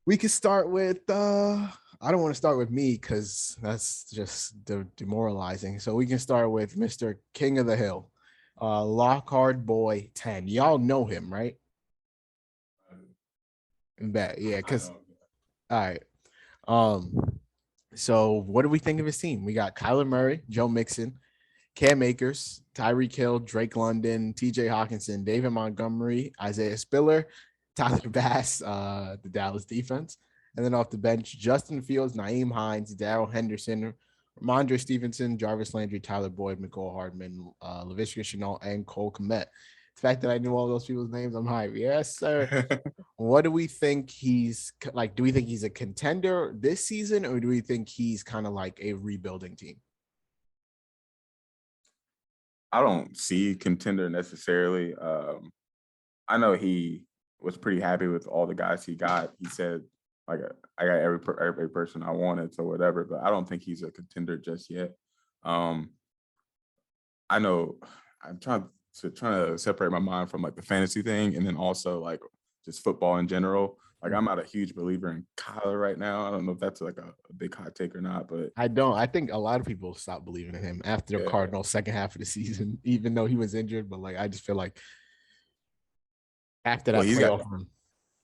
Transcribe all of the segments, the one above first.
We could start with I don't want to start with me because that's just demoralizing. So we can start with Mr. King of the Hill, Lockhart Boy 10. Y'all know him, right? Bet, yeah, I because don't. all right. Um, so what do we think of his team? We got Kyler Murray, Joe Mixon, Cam Akers, Tyreek Hill, Drake London, TJ Hawkinson, David Montgomery, Isaiah Spiller, Tyler Bass, the Dallas defense. And then off the bench, Justin Fields, Naeem Hines, Darrell Henderson, Ramondre Stevenson, Jarvis Landry, Tyler Boyd, McCall Hardman, LaVisca Chenault, and Cole Komet. The fact that I knew all those people's names, I'm hyped. Yes, sir. What do we think he's like? Do we think he's a contender this season, or do we think he's kind of like a rebuilding team? I don't see contender necessarily. I know he was pretty happy with all the guys he got. He said, like, I got every person I wanted, so whatever. But I don't think he's a contender just yet. Um, I know I'm trying to separate my mind from like the fantasy thing, and then also like just football in general. Like I'm not a huge believer in Kyler right now. I don't know if that's like a big hot take or not, but I don't. I think a lot of people stopped believing in him after the yeah. Cardinals second half of the season, even though he was injured. But like, I just feel like after Well, that playoff run,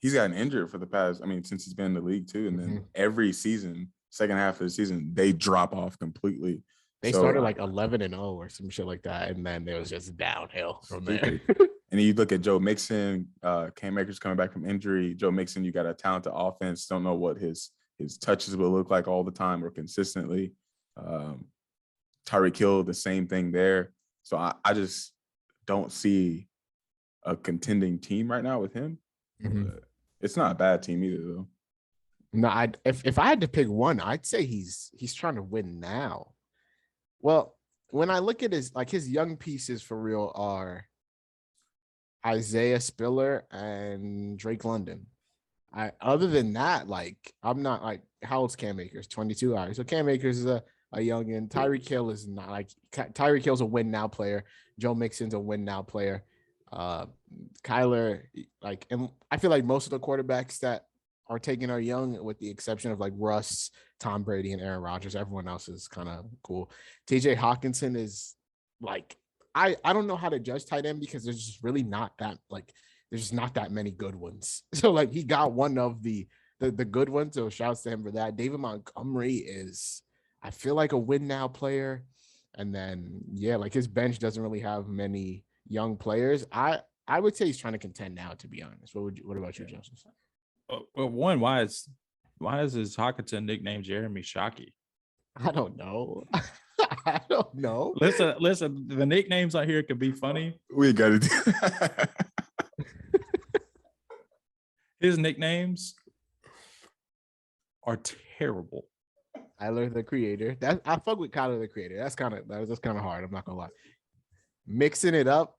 he's gotten injured for the past, I mean, since he's been in the league too. And then mm-hmm. every season, second half of the season, they drop off completely. They So started like 11-0 or some shit like that, and then it was just downhill from there. stupid. And then you look at Joe Mixon, Cam Akers coming back from injury. Joe Mixon, you got a talented offense. Don't know what his touches will look like all the time or consistently. Um, Tyreek Hill, the same thing there. So I just don't see a contending team right now with him. Mm-hmm. But it's not a bad team either, though. No, I if I had to pick one, I'd say he's trying to win now. Well, when I look at his young pieces for real are Isaiah Spiller and Drake London. I other than that, like I'm not like how old's Cam Akers? 22 hours. So Cam Akers is a youngin. Tyreek Hill is not like Tyreek Hill's a win now player. Joe Mixon's a win now player. Uh Kyler, like, and I feel like most of the quarterbacks that are taken are young, with the exception of like Russ, Tom Brady, and Aaron Rodgers. Everyone else is kind of cool. TJ Hawkinson is like I don't know how to judge tight end because there's just really not that like there's not that many good ones. So like he got one of the good ones. So shouts to him for that. David Montgomery is I feel like a win now player. And then yeah, like his bench doesn't really have many young players. I would say he's trying to contend now, to be honest. What about you, Joseph? Well, one, why is his Hawkinson nickname Jeremy Shockey? I don't know. I don't know. Listen. The nicknames out here can be funny. We got to do His nicknames are terrible. Tyler the Creator. That I fuck with Tyler the Creator. That's kind of hard. I'm not gonna lie. Mixing it up.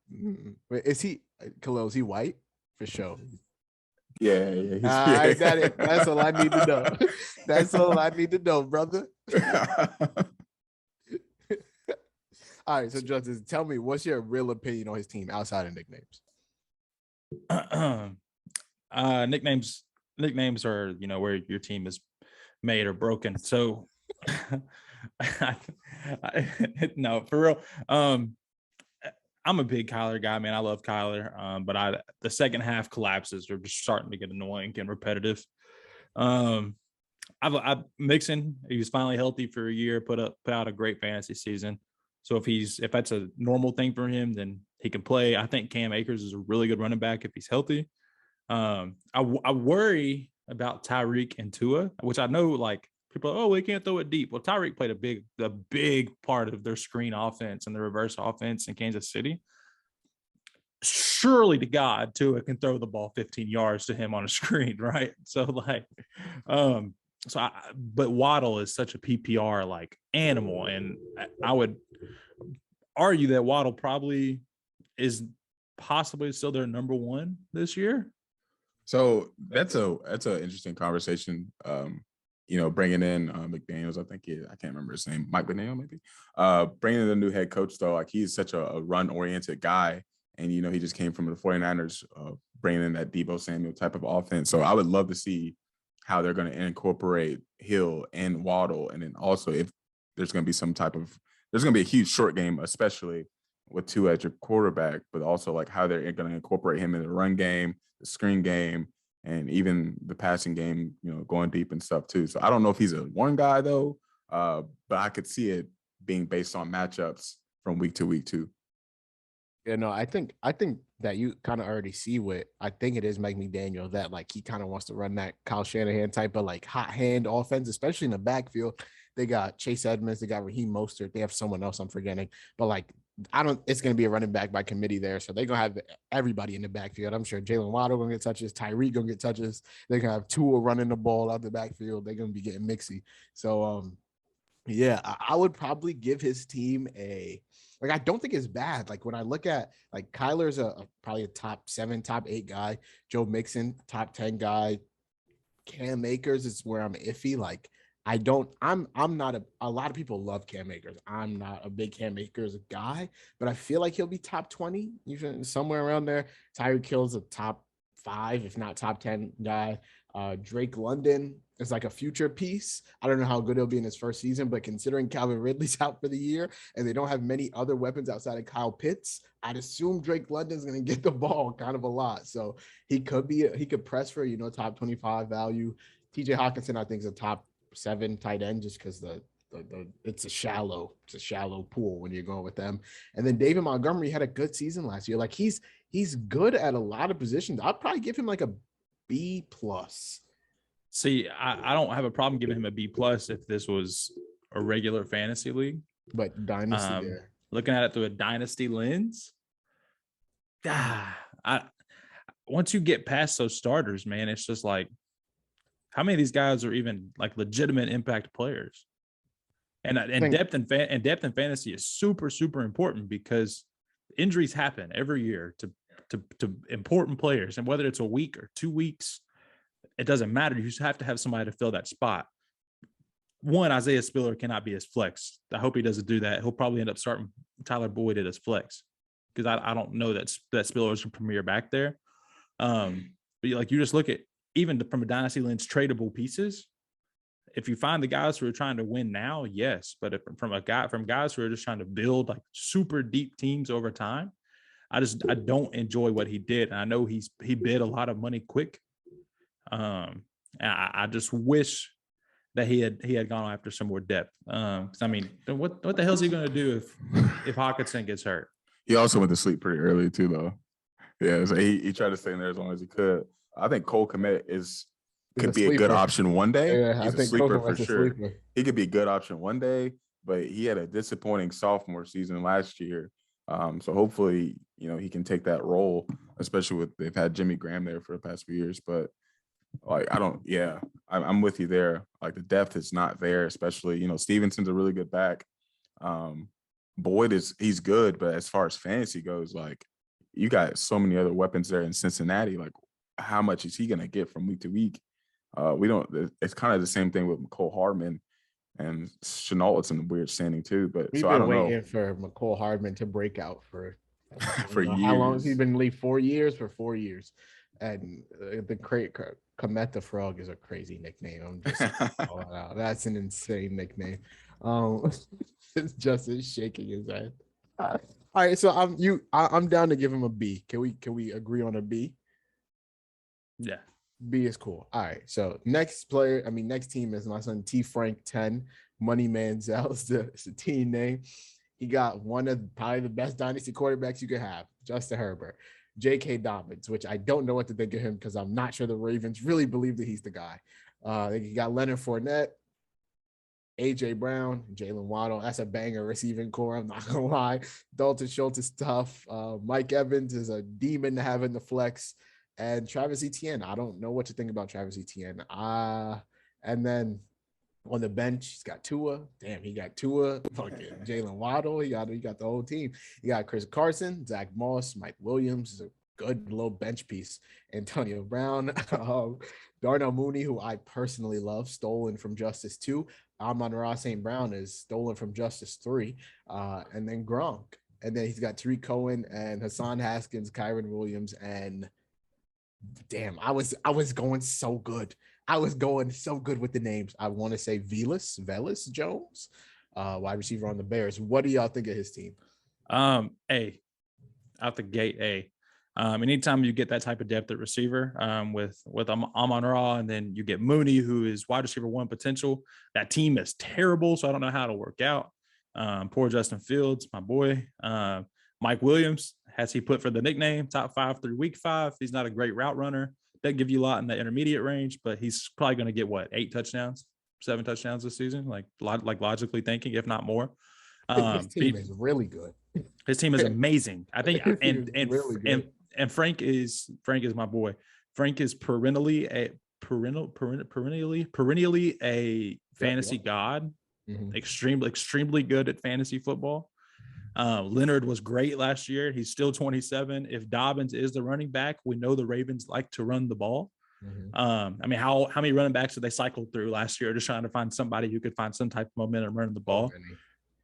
Is he Khalil? Is he white? For sure. Yeah. That's all I need to know. That's all I need to know, brother. All right, so Justice, tell me, what's your real opinion on his team outside of nicknames? Nicknames are, where your team is made or broken. So no, for real. I'm a big Kyler guy, man. I love Kyler. But the second half collapses are just starting to get annoying and repetitive. I've Mixon, he was finally healthy for a year, put out a great fantasy season. So if that's a normal thing for him, then he can play. I think Cam Akers is a really good running back if he's healthy. I worry about Tyreek and Tua, which I know like people are, we can't throw it deep. Well, Tyreek played a big part of their screen offense and the reverse offense in Kansas City. Surely to God, Tua can throw the ball 15 yards to him on a screen, right? So like, but Waddle is such a PPR like animal, and I would argue that Waddle probably is possibly still their number one this year. So that's an interesting conversation. Bringing in McDaniels, I can't remember his name, Mike McDaniel maybe. Bringing in the new head coach though, like he's such a run-oriented guy, and he just came from the 49ers, bringing in that Deebo Samuel type of offense. So I would love to see how they're going to incorporate Hill and Waddle, and then also if there's going to be there's going to be a huge short game, especially with Tua as your quarterback, but also like how they're going to incorporate him in the run game, the screen game, and even the passing game, going deep and stuff too. So I don't know if he's a one guy though, but I could see it being based on matchups from week to week too. Yeah, no, I think that you kind of already see I think it is Mike McDaniel, that like he kind of wants to run that Kyle Shanahan type of like hot hand offense, especially in the backfield. They got Chase Edmonds, they got Raheem Mostert, they have someone else I'm forgetting, but like it's going to be a running back by committee there, so they're gonna have everybody in the backfield. I'm sure Jalen Waddle gonna get touches, Tyreek gonna get touches. They're gonna have Tua running the ball out the backfield. They're gonna be getting mixy. So yeah, I would probably give his team I don't think it's bad. Like when I look at like Kyler's probably a top 7, top 8 guy. Joe Mixon, top 10 guy. Cam Akers is where I'm iffy. Like I'm not a lot of people love Cam Akers. I'm not a big Cam Akers guy, but I feel like he'll be top 20, even somewhere around there. Tyreek Hill's a top 5, if not top 10 guy. Drake London is like a future piece. I don't know how good he'll be in his first season, but considering Calvin Ridley's out for the year and they don't have many other weapons outside of Kyle Pitts, I'd assume Drake London's going to get the ball kind of a lot. So he could press for, top 25 value. TJ Hawkinson, I think, is a top 7 tight end just because it's a shallow pool when you're going with them. And then David Montgomery had a good season last year. Like he's good at a lot of positions. I'd probably give him like a B+. See, I don't have a problem giving him a B+ if this was a regular fantasy league. But Dynasty, looking at it through a Dynasty lens, once you get past those starters, man, it's just like, how many of these guys are even like legitimate impact players? And depth in fantasy is super, super important because injuries happen every year to important players. And whether it's a week or 2 weeks, it doesn't matter. You just have to have somebody to fill that spot. One, Isaiah Spiller cannot be his flex. I hope he doesn't do that. He'll probably end up starting Tyler Boyd at his flex because I don't know that Spiller is a premier back there. But you just look at, even from a dynasty lens, tradable pieces. If you find the guys who are trying to win now, yes. But from guys who are just trying to build like super deep teams over time, I don't enjoy what he did. And I know he bid a lot of money quick. And I just wish that he had gone after some more depth. I mean, what the hell is he going to do if Hawkinson gets hurt? He also went to sleep pretty early too, though. Yeah, so he tried to stay in there as long as he could. I think Cole Kmet could be a good option one day. Yeah, he's I think a sleeper Cole for sure. Sleeper. He could be a good option one day, but he had a disappointing sophomore season last year. So hopefully, he can take that role, especially they've had Jimmy Graham there for the past few years. But like, I'm with you there. Like the depth is not there, especially, Stevenson's a really good back. Boyd he's good, but as far as fantasy goes, like you got so many other weapons there in Cincinnati. Like how much is he going to get from week to week? It's kind of the same thing with McCole Hardman, and Chenault is in a weird standing too. But We've been waiting for McCole Hardman to break out for years. How long has he been in the league? 4 years? For 4 years. And the Komet the Frog is a crazy nickname. I'm just out. That's an insane nickname. It's Justin shaking his head. All right, so I'm down to give him a B. Can we agree on a B? Yeah. B is cool. All right. So next team is my son T Frank 10. Money Manziel is the team name. He got one of probably the best dynasty quarterbacks you could have, Justin Herbert. J.K. Dobbins, which I don't know what to think of him because I'm not sure the Ravens really believe that he's the guy. You got Leonard Fournette, A.J. Brown, Jalen Waddle. That's a banger receiving core. I'm not going to lie. Dalton Schultz is tough. Mike Evans is a demon to have in the flex. And Travis Etienne. I don't know what to think about Travis Etienne. And then on the bench, he's got Tua. Damn, he got Tua. Fucking Jalen Waddle. He got the whole team. He got Chris Carson, Zach Moss, Mike Williams is a good little bench piece. Antonio Brown, Darnell Mooney, who I personally love, stolen from Justice 2. Amon-Ra St. Brown is stolen from Justice 3. And then Gronk. And then he's got Tariq Cohen and Hassan Haskins, Kyron Williams, and Damn, I was going so good. I was going so good with the names. I want to say Velus Jones, wide receiver on the Bears. What do y'all think of his team? A out the gate. Anytime you get that type of depth at receiver, with Amon-Ra, and then you get Mooney, who is wide receiver one potential. That team is terrible, so I don't know how it'll work out. Poor Justin Fields, my boy. Mike Williams, has he put for the nickname top 5 through week 5? He's not a great route runner. That give you a lot in the intermediate range, but he's probably going to get 8 touchdowns, 7 touchdowns this season, like logically thinking, if not more. His team is really good. His team is amazing. I think, really good. And Frank is my boy. Frank is perennially a fantasy god. Mhm. Extremely good at fantasy football. Leonard was great last year. He's still 27. If Dobbins is the running back, we know the Ravens like to run the ball. Mhm. I mean, how many running backs did they cycle through last year, just trying to find somebody who could find some type of momentum running the ball?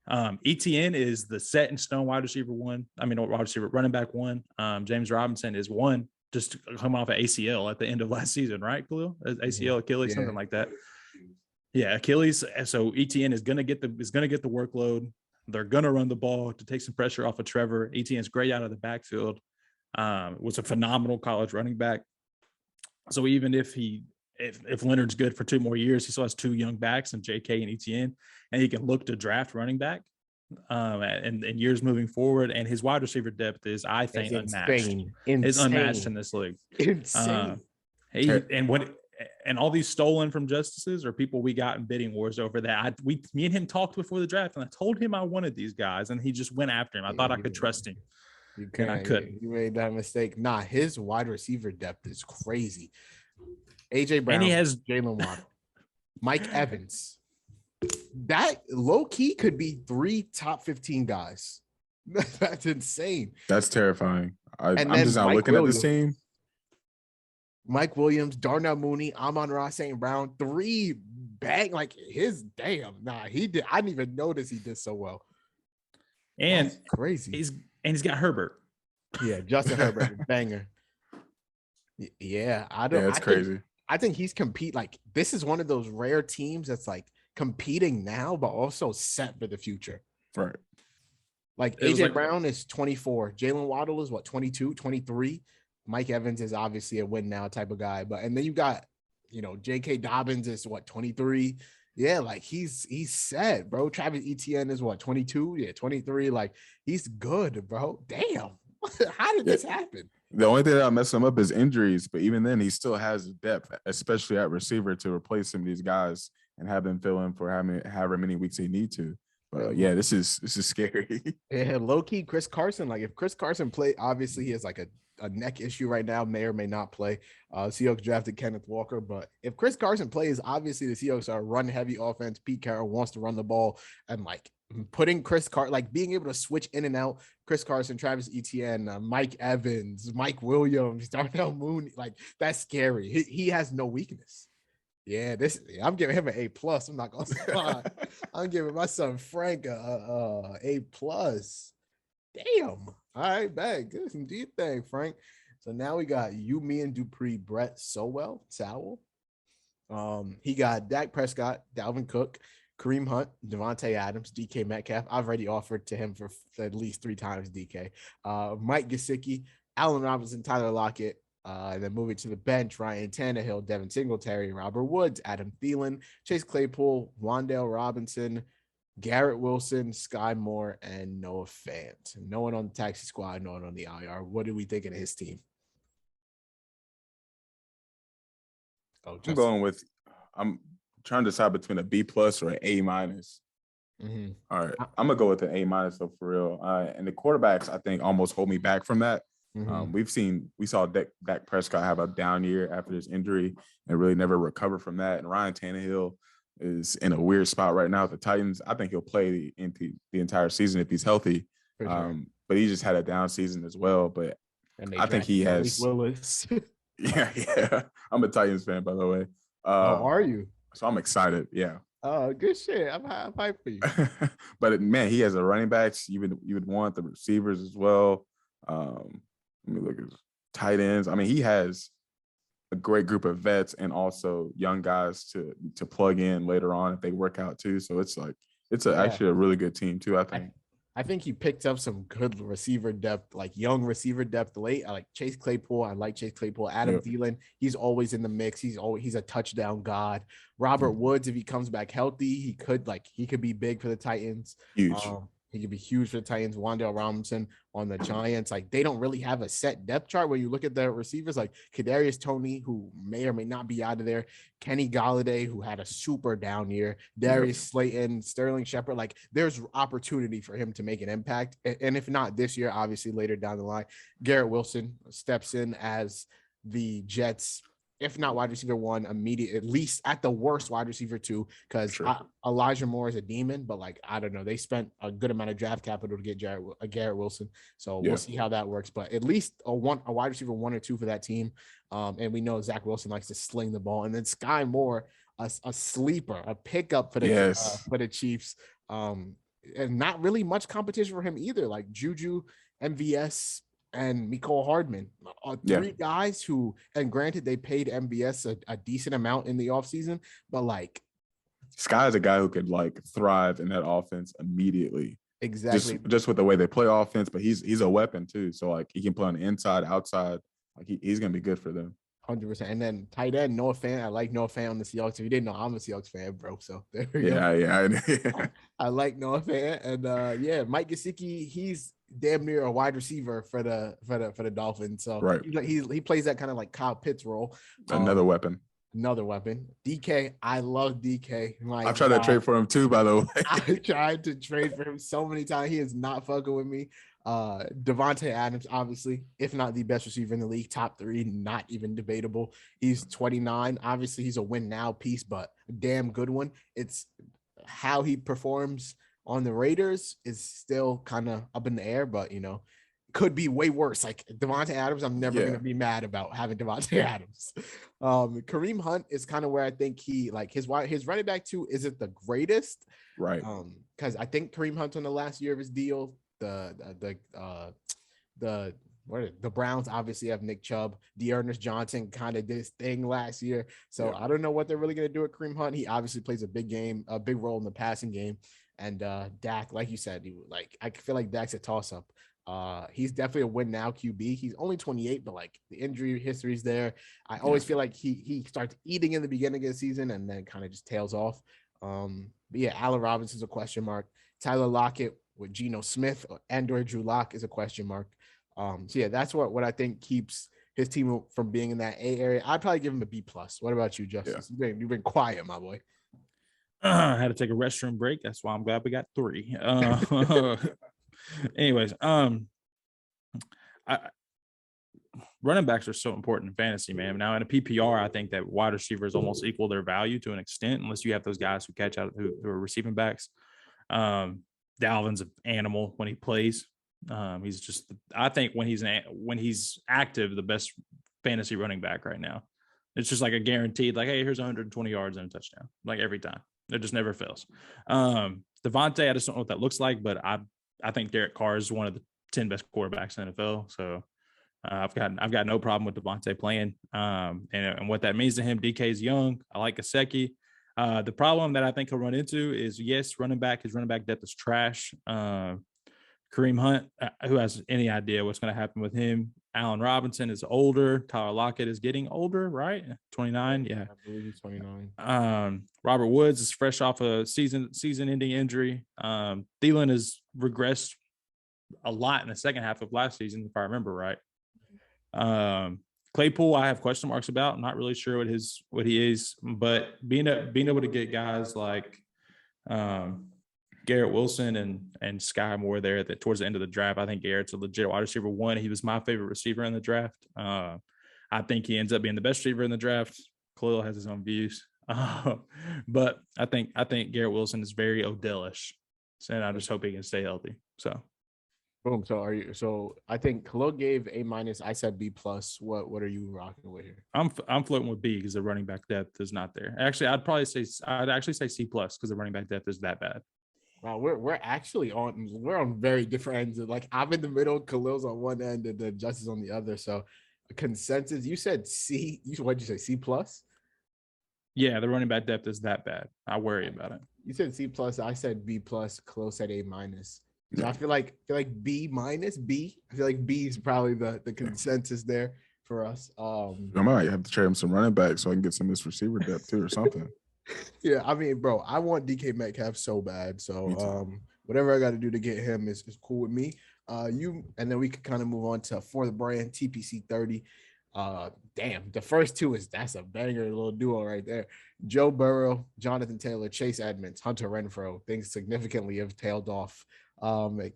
ETN is the set in stone wide receiver one. I mean, wide receiver running back one. James Robinson is one, just coming off an ACL at the end of last season, right, Khalil? ACL, Achilles, something like that. Yeah, Achilles. So ETN is gonna get the workload. They're gonna run the ball to take some pressure off of Trevor. ETN is great out of the backfield. Was a phenomenal college running back. So even if Leonard's good for 2 more years, he still has 2 young backs in JK and ETN, and he can look to draft running back and years moving forward. And his wide receiver depth is, I think, unmatched. It's unmatched in this league. Insane. And all these stolen from justices are people we got in bidding wars over that. Me and him talked before the draft, and I told him I wanted these guys, and he just went after him. I thought I could trust him. You can't. I couldn't. You made that mistake. Nah, his wide receiver depth is crazy. AJ Brown, and he has Jalen Waddle, Mike Evans. That low key could be 3 top 15 guys. That's insane. That's terrifying. I'm just not looking at this team. Mike Williams, Darnell Mooney, Amon-Ra St. Brown, 3 bang, like his damn. Nah, he did. I didn't even notice he did so well. And that's crazy. He's got Herbert. Yeah, Justin Herbert, banger. Yeah, That's crazy. I think he's like this is one of those rare teams that's like competing now, but also set for the future. Right. Like AJ Brown is 24. Jalen Waddle is 22, 23. Mike Evans is obviously a win now type of guy. And then you got, J.K. Dobbins is 23. Yeah, like he's set, bro. Travis Etienne is 22? Yeah, 23. Like he's good, bro. Damn. How did this happen? The only thing that'll mess him up is injuries, but even then he still has depth, especially at receiver, to replace some of these guys and have them fill in for however many weeks they need to. But yeah, this is scary. Yeah, low key Chris Carson. Like if Chris Carson play, obviously he has like a neck issue right now, may or may not play. Seahawks drafted Kenneth Walker, but if Chris Carson plays, obviously the Seahawks are a run heavy offense. Pete Carroll wants to run the ball, and like putting being able to switch in and out, Chris Carson, Travis Etienne, Mike Evans, Mike Williams, Darnell Mooney, like that's scary. He has no weakness. Yeah, I'm giving him an A+. I'm not gonna lie. I'm giving my son Frank a A+. Damn. All right, bag. Good. Do your thing, Frank. So now we got you, me, and Dupree, Brett Sowell. He got Dak Prescott, Dalvin Cook, Kareem Hunt, Devontae Adams, DK Metcalf. I've already offered to him for at least 3 times DK. Mike Gesicki, Allen Robinson, Tyler Lockett. And then moving to the bench, Ryan Tannehill, Devin Singletary, Robert Woods, Adam Thielen, Chase Claypool, Wan'Dale Robinson, Garrett Wilson, Sky Moore, and Noah Fant. No one on the taxi squad, no one on the IR. What do we think of his team? I'm trying to decide between a B+ or an A-. Mm-hmm. All right, I'm gonna go with an A- though, for real. And the quarterbacks, I think, almost hold me back from that. Mm-hmm. We saw Dak Prescott have a down year after his injury and really never recover from that. And Ryan Tannehill is in a weird spot right now with the Titans. I think he'll play the entire season if he's healthy. Sure. But he just had a down season as well. But I think he has. Willis. yeah. I'm a Titans fan, by the way. Are you? So I'm excited. Yeah. Oh, good shit. I'm hyped for you. But man, he has a running backs. You would want the receivers as well. Let me look at tight ends. I mean, he has a great group of vets and also young guys to plug in later on if they work out too. So it's like actually a really good team too, I think. I think he picked up some good receiver depth, like young receiver depth late. I like Chase Claypool. I like Chase Claypool. Adam Thielen, he's always in the mix. He's a touchdown god. Robert Woods, if he comes back healthy, he could be big for the Titans. Huge. He could be huge for the Titans. Wan'Dale Robinson on the Giants. Like, they don't really have a set depth chart when you look at the receivers, like Kadarius Toney, who may or may not be out of there, Kenny Golladay, who had a super down year, Darius Slayton, Sterling Shepard. Like, there's opportunity for him to make an impact. And if not this year, obviously later down the line, Garrett Wilson steps in as the Jets, if not wide receiver one, at least at the worst wide receiver two, because Elijah Moore is a demon, but like, I don't know, they spent a good amount of draft capital to get Garrett Wilson, so we'll see how that works. But at least a wide receiver 1 or 2 for that team, and we know Zach Wilson likes to sling the ball, and then Sky Moore, a sleeper, a pickup for the Chiefs, and not really much competition for him either. Like Juju, MVS, and Mecole Hardman, 3 guys who, and granted, they paid MVS a decent amount in the offseason, but like, Sky is a guy who could like thrive in that offense immediately. Exactly. Just with the way they play offense, but he's a weapon too. So like, he can play on the inside, outside. Like, he's gonna be good for them. 100%. And then tight end, Noah Fant. I like Noah Fant on the Seahawks. If you didn't know, I'm a Seahawks fan, bro. So there we go. Yeah. I like Noah Fant. And Mike Gesicki, he's damn near a wide receiver for the Dolphins. So he plays that kind of like Kyle Pitts role. Another weapon. DK, I love DK. I tried to trade for him too, by the way. I tried to trade for him so many times. He is not fucking with me. Devontae Adams, obviously, if not the best receiver in the league, top 3, not even debatable. He's 29. Obviously, he's a win now piece, but a damn good one. It's how he performs on the Raiders is still kind of up in the air, but could be way worse. Like Devontae Adams, I'm never going to be mad about having Devontae Adams. Kareem Hunt is kind of where I think he, like, his running back 2 isn't the greatest, right? Because I think Kareem Hunt on the last year of his deal, the Browns obviously have Nick Chubb. Dearness Johnson kind of did his thing last year, so I don't know what they're really going to do with Kareem Hunt. He obviously plays a big role in the passing game, and Dak, like you said, I feel like Dak's a toss up. He's definitely a win now QB. He's only 28, but like, the injury history is there. I always feel like he starts eating in the beginning of the season and then kind of just tails off. But yeah, Allen Robinson's a question mark. Tyler Lockett with Geno Smith and/or Drew Lock is a question mark. So yeah, that's what I think keeps his team from being in that A area. I'd probably give him a B+. What about you, Justice? You've been quiet, my boy. I had to take a restroom break. That's why I'm glad we got 3. Anyways, running backs are so important in fantasy, man. Now in a PPR, I think that wide receivers almost equal their value to an extent, unless you have those guys who catch out who are receiving backs. Dalvin's an animal when he plays. He's just, I think when he's active, the best fantasy running back right now. It's just like a guaranteed, like, hey, here's 120 yards and a touchdown, like every time. It just never fails. Devontae, I just don't know what that looks like, but I think Derek Carr is one of the 10 best quarterbacks in the NFL. So I've got no problem with Devontae playing. And what that means to him, DK is young. I like Gesicki. The problem that I think he'll run into is, his running back depth is trash. Kareem Hunt, who has any idea what's going to happen with him? Allen Robinson is older. Tyler Lockett is getting older, right? 29. Yeah. I believe he's 29. Robert Woods is fresh off a season-ending injury. Thielen has regressed a lot in the second half of last season, if I remember right. Claypool, I have question marks about. I'm not really sure what he is, but being able to get guys like Garrett Wilson and Sky Moore there towards the end of the draft, I think Garrett's a legit wide receiver 1. He was my favorite receiver in the draft. I think he ends up being the best receiver in the draft. Khalil has his own views. But I think Garrett Wilson is very Odell-ish, and I just hope he can stay healthy. So boom. So I think Khalil gave A-. I said B+. What are you rocking with here? I'm floating with B because the running back depth is not there. Actually, I'd actually say C+ because the running back depth is that bad. Wow, we're actually on very different ends. Like, I'm in the middle, Khalil's on one end, and then Justice on the other. So consensus. You said C. What'd you say? C plus? Yeah, the running back depth is that bad. I worry about it. You said C plus. I said B plus, close at A minus. So Yeah. I feel like B minus B. I feel like B is probably the consensus there for us. I might have to trade him some running back so I can get some of this receiver depth too or something. Yeah, I mean, bro, I want DK Metcalf so bad. So whatever I got to do to get him is cool with me. And then we could kind of move on to for the brand TPC 30. Damn, the first two that's a banger little duo right there. Joe Burrow, Jonathan Taylor, Chase Edmonds, Hunter Renfrow. Things significantly have tailed off.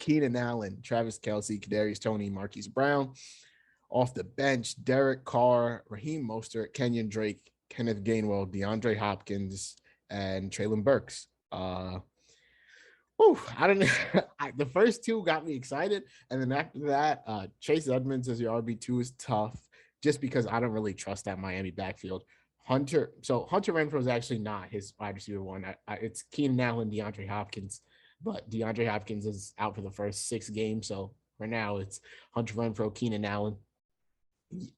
Keenan Allen, Travis Kelce, Kadarius Toney, Marquise Brown. Off the bench, Derek Carr, Raheem Mostert, Kenyon Drake, Kenneth Gainwell, DeAndre Hopkins, and Traylon Burks. I don't know. The first two got me excited. And then after that, Chase Edmonds as your RB2 is tough just because I don't really trust that Miami backfield. Hunter Renfrow is actually not his wide receiver one. It's Keenan Allen, DeAndre Hopkins, but DeAndre Hopkins is out for the first 6 games. So for now, it's Hunter Renfrow, Keenan Allen.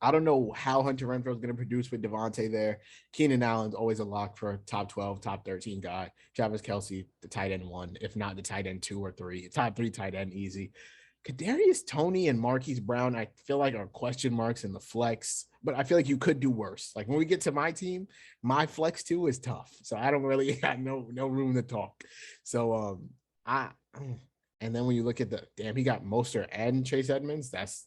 I don't know how Hunter Renfrow is going to produce with Devontae there. Keenan Allen's always a lock for a top 12, top 13 guy. Travis Kelce, the tight end 1, if not the tight end 2 or 3. Top 3 tight end, easy. Kadarius Toney and Marquise Brown, I feel like are question marks in the flex, but I feel like you could do worse. Like when we get to my team, my flex 2 is tough. So I don't really have no room to talk. So and then when you look at he got Mostert and Chase Edmonds. That's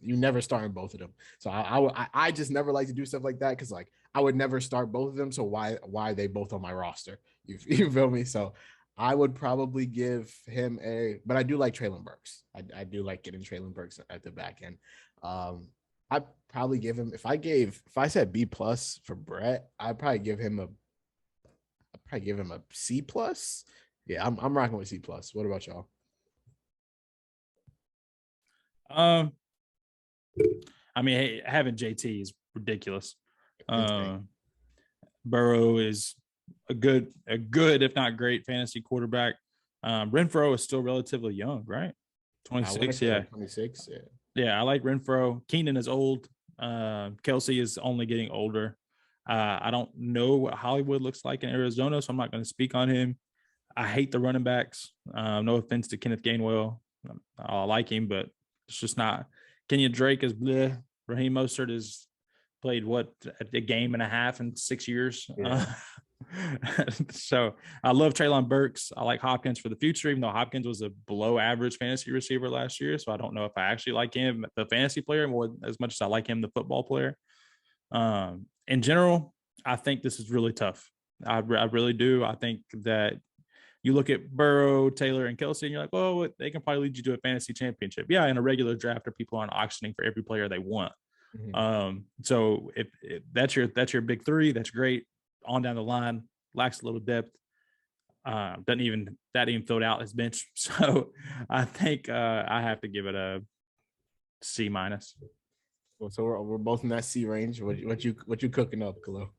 you never starting both of them. So I just never like to do stuff like that because like I would never start both of them. So why are they both on my roster? You feel me? So I would probably give him but I do like Traylon Burks. I do like getting Traylon Burks at the back end. I'd probably give him if I said B plus for Brett, I'd probably give him a C plus. Yeah, I'm rocking with C plus. What about y'all? I mean, hey, having JT is ridiculous. Burrow is a good, if not great, fantasy quarterback. Renfrow is still relatively young, right? 26, yeah. 26, yeah. Yeah, I like Renfrow. Keenan is old. Kelce is only getting older. I don't know what Hollywood looks like in Arizona, so I'm not going to speak on him. I hate the running backs. No offense to Kenneth Gainwell. I like him, but it's just not. Kenyon Drake is bleh. Raheem Mostert has played a game and a half in 6 years. Yeah. So I love Traylon Burks. I like Hopkins for the future, even though Hopkins was a below average fantasy receiver last year. So I don't know if I actually like him, the fantasy player, more as much as I like him, the football player. In general, I think this is really tough. I really do. I think that you look at Burrow, Taylor, and Kelce, and you're like, well, they can probably lead you to a fantasy championship. Yeah, in a regular draft, where people aren't auctioning for every player they want. Mm-hmm. So if that's your big 3, that's great. On down the line, lacks a little depth. Doesn't even filled out his bench. So I think I have to give it a C minus. So we're both in that C range. What you cooking up, Khalil?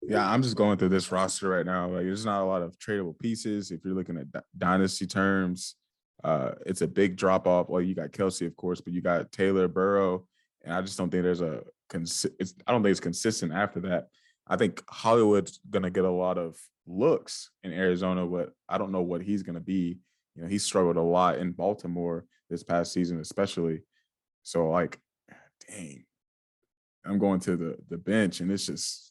Yeah, I'm just going through this roster right now. Like, there's not a lot of tradable pieces. If you're looking at dynasty terms, it's a big drop off. Well, you got Kelce, of course, but you got Taylor, Burrow, and I just don't think there's I don't think it's consistent after that. I think Hollywood's gonna get a lot of looks in Arizona, but I don't know what he's gonna be. You know, he struggled a lot in Baltimore this past season, especially. So, like, dang, I'm going to the bench, and it's just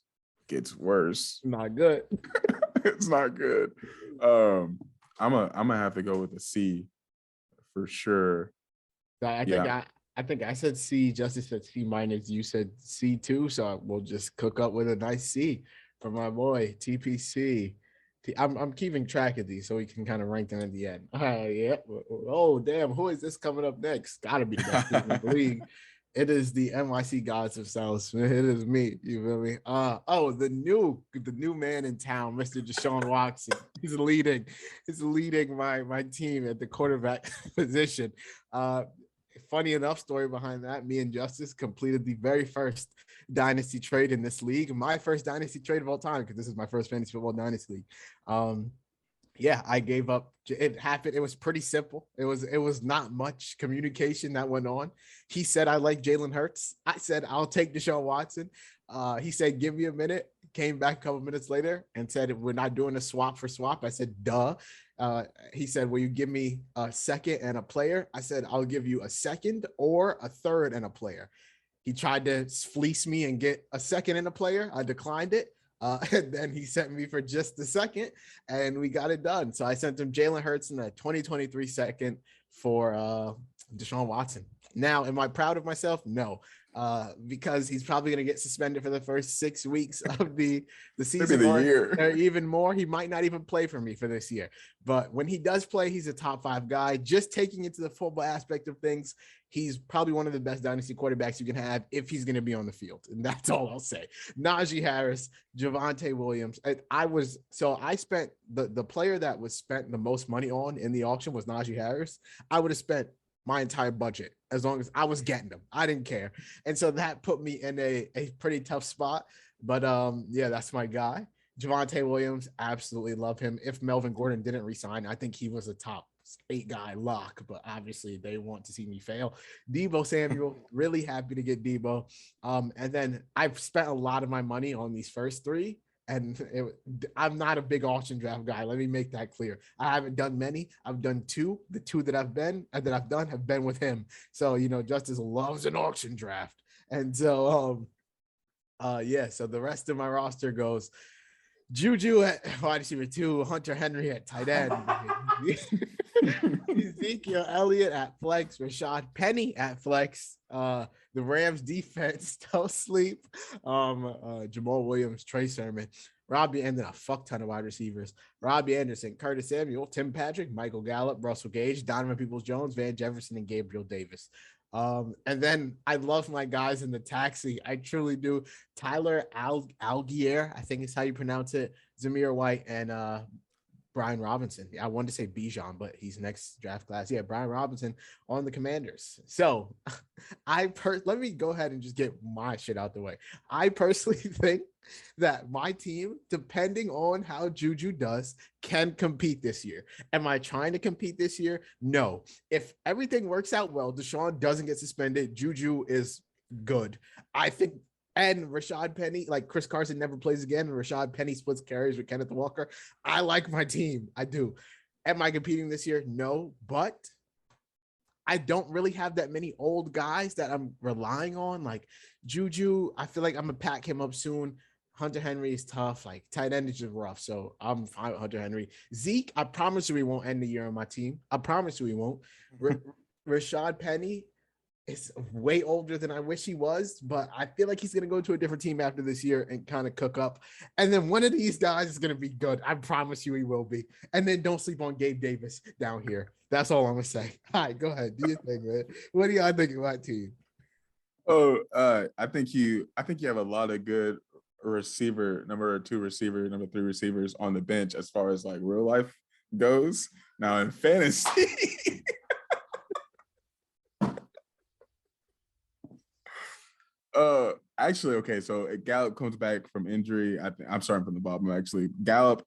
gets worse. Not good. It's not good. I'm gonna have to go with a C for sure. I think I said C. Justice said C minus. You said C too. So we'll just cook up with a nice C for my boy TPC. I'm keeping track of these so we can kind of rank them at the end. Yeah. Oh damn! Who is this coming up next? Got to be the best team in the league. It is the NYC Gods of South Smith. It is me. You feel me? The new man in town, Mr. Deshaun Watson. He's leading my team at the quarterback position. Funny enough, story behind that. Me and Justice completed the very first dynasty trade in this league. My first dynasty trade of all time, because this is my first fantasy football dynasty league. Yeah, I gave up. It happened. It was pretty simple. It was not much communication that went on. He said I like Jalen Hurts. I said I'll take Deshaun Watson. He said give me a minute. Came back a couple minutes later and said we're not doing a swap for swap. I said duh. He said will you give me a second and a player? I said I'll give you a second or a third and a player. He tried to fleece me and get a second and a player. I declined it. And then he sent me for just a second and we got it done. So I sent him Jalen Hurts in a 2023 second for Deshaun Watson. Now, am I proud of myself? No, because he's probably going to get suspended for the first 6 weeks of the season. Maybe the year. Or even more. He might not even play for me for this year. But when he does play, he's a top 5 guy. Just taking into the football aspect of things, he's probably one of the best dynasty quarterbacks you can have if he's going to be on the field. And that's all I'll say. Najee Harris, Javonte Williams. I spent the player that was spent the most money on in the auction was Najee Harris. I would have spent my entire budget as long as I was getting them. I didn't care. And so that put me in a pretty tough spot. But yeah, that's my guy. Javonte Williams, absolutely love him. If Melvin Gordon didn't resign, I think he was a top 8 guy lock, but obviously they want to see me fail. Deebo Samuel, really happy to get Deebo. And then I've spent a lot of my money on these first 3. And I'm not a big auction draft guy. Let me make that clear. I haven't done many. I've done 2. The 2 that I've done have been with him. So, Justice loves an auction draft. And so, yeah, so the rest of my roster goes Juju at wide receiver 2, Hunter Henry at tight end, Ezekiel Elliott at flex, Rashad Penny at flex, the Rams defense still sleep, Jamal Williams, Trey Sermon, Robbie, and then a fuck ton of wide receivers, Robbie Anderson, Curtis Samuel, Tim Patrick, Michael Gallup, Russell Gage, Donovan Peoples-Jones, Van Jefferson, and Gabriel Davis. And then I love my guys in the taxi. I truly do. Tyler Algier, I think is how you pronounce it. Zamir White and Brian Robinson. I wanted to say Bijan, but he's next draft class. Yeah, Brian Robinson on the Commanders. So let me go ahead and just get my shit out the way. I personally think that my team, depending on how Juju does, can compete this year. Am I trying to compete this year? No. If everything works out well, Deshaun doesn't get suspended, Juju is good. I think, and Rashad Penny, like Chris Carson never plays again, and Rashad Penny splits carries with Kenneth Walker. I like my team. I do. Am I competing this year? No, but I don't really have that many old guys that I'm relying on. Like Juju, I feel like I'm going to pack him up soon. Hunter Henry is tough. Like tight end is just rough. So I'm fine with Hunter Henry. Zeke, I promise you we won't end the year on my team. I promise you we won't. Rashad Penny is way older than I wish he was, but I feel like he's going to go to a different team after this year and kind of cook up. And then one of these guys is going to be good. I promise you he will be. And then don't sleep on Gabe Davis down here. That's all I'm going to say. All right, go ahead. Do your thing, man. What do y'all think of my team? Oh, I think you have a lot of good number 2 receiver, number 3 receivers on the bench as far as like real life goes. Now in fantasy, actually, okay. So Gallup comes back from injury. I'm starting from the bottom. Actually, Gallup,